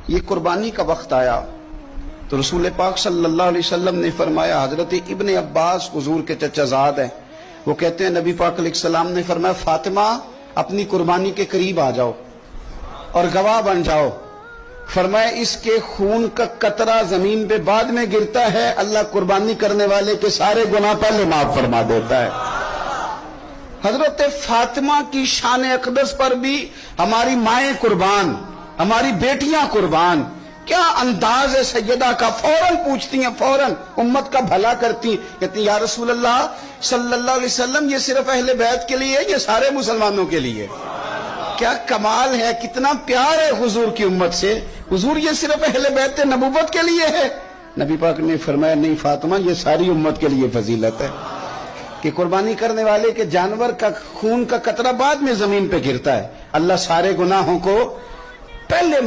یہ قربانی کا وقت آیا تو رسول پاک صلی اللہ علیہ وسلم نے فرمایا، حضرت ابن عباس حضور کے چچا زاد ہیں، وہ کہتے ہیں نبی پاک علیہ السلام نے فرمایا فاطمہ اپنی قربانی کے قریب آ جاؤ اور گواہ بن جاؤ۔ فرمایا اس کے خون کا قطرہ زمین پہ بعد میں گرتا ہے، اللہ قربانی کرنے والے کے سارے گناہ پہلے معاف فرما دیتا ہے۔ حضرت فاطمہ کی شان اقدس پر بھی ہماری مائیں قربان، ہماری بیٹیاں قربان، کیا انداز ہے سیدہ کا، فوراً پوچھتی ہیں، فوراً امت کا بھلا کرتی ہیں، کہتی ہیں یا رسول اللہ صلی اللہ علیہ وسلم یہ صرف اہل بیت کے لیے ہے، یہ سارے مسلمانوں کے لیے؟ کیا کمال ہے، کتنا پیار ہے حضور کی امت سے۔ حضور یہ صرف اہل بیت نبوت کے لیے ہے؟ نبی پاک نے فرمایا نہیں فاطمہ، یہ ساری امت کے لیے فضیلت ہے کہ قربانی کرنے والے کے جانور کا خون کا قطرہ بعد میں زمین پہ گرتا ہے، اللہ سارے گناہوں کو پہلے